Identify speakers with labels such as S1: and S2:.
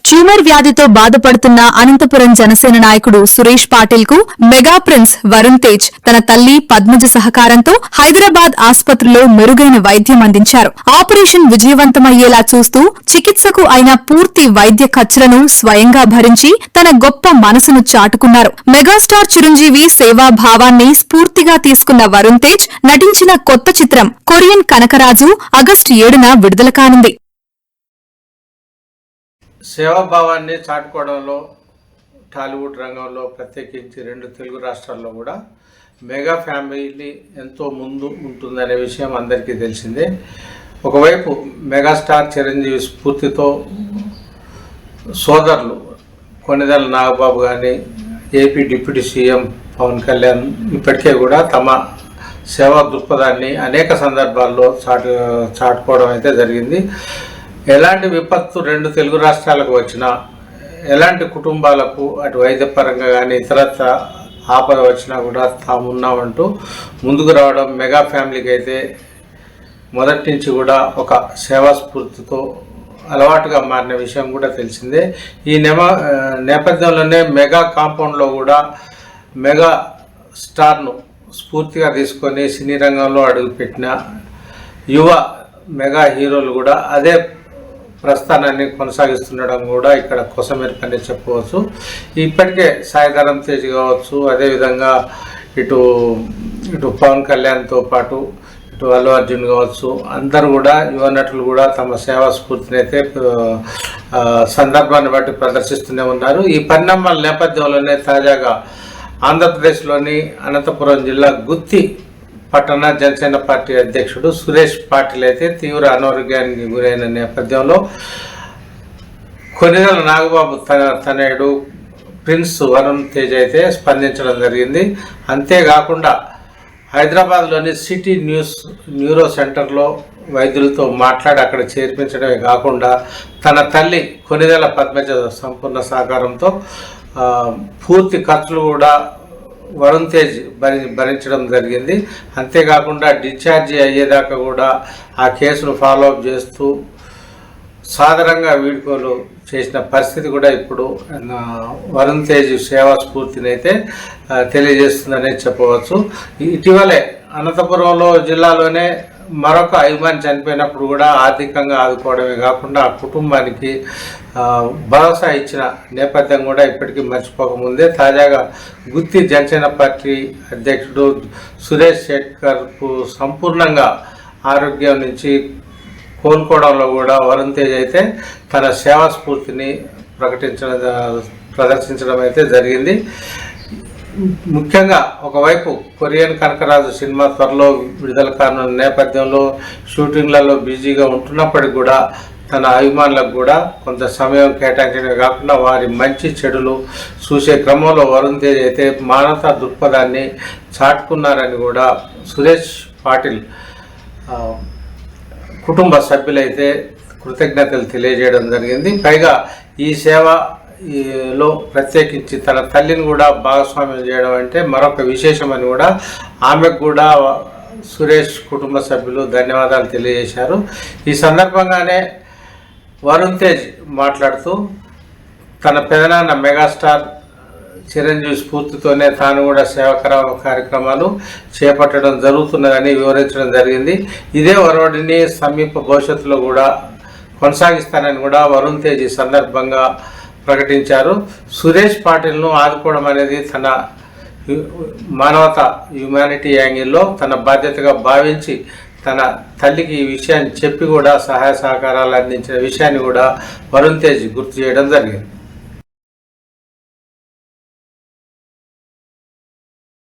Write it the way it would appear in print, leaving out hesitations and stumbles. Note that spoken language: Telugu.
S1: ట్యూమర్ వ్యాధితో బాధపడుతున్న అనంతపురం జనసేన నాయకుడు సురేష్ పాటిల్ కు మెగా ప్రిన్స్ వరుణ్ తేజ్ తన తల్లి పద్మజ సహకారంతో హైదరాబాద్ ఆసుపత్రిలో మెరుగైన వైద్యం అందించారు. ఆపరేషన్ విజయవంతమయ్యేలా చూస్తూ చికిత్సకు అయిన పూర్తి వైద్య ఖర్చులను స్వయంగా భరించి తన గొప్ప మనసును చాటుకున్నారు. మెగాస్టార్ చిరంజీవి సేవాభావాన్ని స్ఫూర్తిగా తీసుకున్న వరుణ్ తేజ్ నటించిన కొత్త చిత్రం కొరియన్ కనకరాజు ఆగస్టు 7న విడుదల కానుంది.
S2: సేవాభావాన్ని చాటుకోవడంలో టాలీవుడ్ రంగంలో ప్రత్యేకించి 2 తెలుగు రాష్ట్రాల్లో కూడా మెగా ఫ్యామిలీ ఎంతో ముందు ఉంటుందనే విషయం అందరికీ తెలిసిందే. ఒకవైపు మెగాస్టార్ చిరంజీవి స్ఫూర్తితో సోదరులు కొణిదెల నాగబాబు కానీ AP deputy CM Pawan Kalyan ఇప్పటికే కూడా తమ సేవా దృక్పథాన్ని అనేక సందర్భాల్లో చాటుకోవడం అయితే జరిగింది. ఎలాంటి విపత్తు 2 తెలుగు రాష్ట్రాలకు వచ్చినా, ఎలాంటి కుటుంబాలకు అటు వైద్యపరంగా కానీ ఇతరత్ర ఆపద వచ్చినా కూడా తామున్నామంటూ ముందుకు రావడం మెగా ఫ్యామిలీకి అయితే మొదటి నుంచి కూడా ఒక సేవా స్ఫూర్తితో అలవాటుగా మారిన విషయం కూడా తెలిసిందే. ఈ నేపథ్యంలోనే మెగా కాంపౌండ్లో కూడా మెగా స్టార్ను స్ఫూర్తిగా తీసుకొని సినీ రంగంలో అడుగుపెట్టిన యువ మెగా హీరోలు కూడా అదే ప్రస్థానాన్ని కొనసాగిస్తుండడం కూడా ఇక్కడ కొసమెరుపని చెప్పవచ్చు. ఇప్పటికే సాయిధరం తేజ్ కావచ్చు, అదేవిధంగా ఇటు పవన్ కళ్యాణ్తో పాటు ఇటు అల్లు అర్జున్ కావచ్చు, అందరూ కూడా యువ నటులు కూడా తమ సేవా స్ఫూర్తిని అయితే సందర్భాన్ని బట్టి ప్రదర్శిస్తూనే ఉన్నారు. ఈ పరిణామాల నేపథ్యంలోనే తాజాగా ఆంధ్రప్రదేశ్లోని అనంతపురం జిల్లా గుత్తి పట్టణ జనసేన పార్టీ అధ్యక్షుడు సురేష్ పాటిల్ అయితే తీవ్ర అనారోగ్యానికి గురైన నేపథ్యంలో కొణిదెల నాగబాబు తనయుడు ప్రిన్స్ వరుణ్ తేజ్ అయితే స్పందించడం జరిగింది. అంతేకాకుండా హైదరాబాద్లోని సిటీ న్యూరో సెంటర్లో వైద్యులతో మాట్లాడి అక్కడ చేర్పించడమే కాకుండా తన తల్లి కొణిదెల పద్మజ సంపూర్ణ సహకారంతో పూర్తి ఖర్చులు కూడా వరుణ్ తేజ్ భరించడం జరిగింది. అంతేకాకుండా డిశ్చార్జి అయ్యేదాకా కూడా ఆ కేసును ఫాలోఅప్ చేస్తూ సాధారణంగా వీడ్కోలు చేసిన పరిస్థితి కూడా ఇప్పుడు వరుణ్ తేజ్ సేవా స్ఫూర్తిని అయితే తెలియజేస్తుందనే చెప్పవచ్చు. ఇటీవలే అనంతపురంలో జిల్లాలోనే మరొక అభిమాని చనిపోయినప్పుడు కూడా ఆర్థికంగా ఆదుకోవడమే కాకుండా ఆ కుటుంబానికి భరోసా ఇచ్చిన నేపథ్యం కూడా ఇప్పటికీ మర్చిపోకముందే తాజాగా గుత్తి జనసేన పార్టీ అధ్యక్షుడు సురేష్ శెట్కర్కు సంపూర్ణంగా ఆరోగ్యం నుంచి కోలుకోవడంలో కూడా వరుణ్ తేజ్ అయితే తన సేవా స్ఫూర్తిని ప్రదర్శించడం అయితే జరిగింది. ముఖ్యంగా ఒకవైపు కొరియన్ కనకరాజు సినిమా త్వరలో విడుదల కానున్న నేపథ్యంలో షూటింగ్లలో బిజీగా ఉంటున్నప్పటికీ కూడా తన అభిమానులకు కూడా కొంత సమయం కేటాయించడమే కాకుండా వారి మంచి చెడులు చూసే క్రమంలో వరుణ్ తేజ్ అయితే మానవతా దృక్పథాన్ని చాటుకున్నారని కూడా సురేష్ పాటిల్ కుటుంబ సభ్యులైతే కృతజ్ఞతలు తెలియజేయడం జరిగింది. పైగా ఈ సేవలో ప్రత్యేకించి తన తల్లిని కూడా భాగస్వామ్యం చేయడం అంటే మరొక విశేషమని కూడా ఆమెకు కూడా సురేష్ కుటుంబ సభ్యులు ధన్యవాదాలు తెలియజేశారు. ఈ సందర్భంగానే వరుణ్ తేజ్ మాట్లాడుతూ తన పెదనాన్న మెగాస్టార్ చిరంజీవి స్ఫూర్తితోనే తాను కూడా సేవకర కార్యక్రమాలు చేపట్టడం జరుగుతున్నదని వివరించడం జరిగింది. ఇదే ఒరవడిని సమీప భవిష్యత్తులో కూడా కొనసాగిస్తానని కూడా వరుణ్ తేజ్ ఈ సందర్భంగా ప్రకటించారు. సురేష్ పాటిల్ను ఆదుకోవడం అనేది తన హ్యుమానిటీ యాంగిల్లో తన బాధ్యతగా భావించి తన తల్లికి ఈ విషయాన్ని చెప్పి కూడా సహాయ సహకారాలు అందించిన విషయాన్ని కూడా వరుణ్ తేజ్ గుర్తు చేయడం జరిగింది.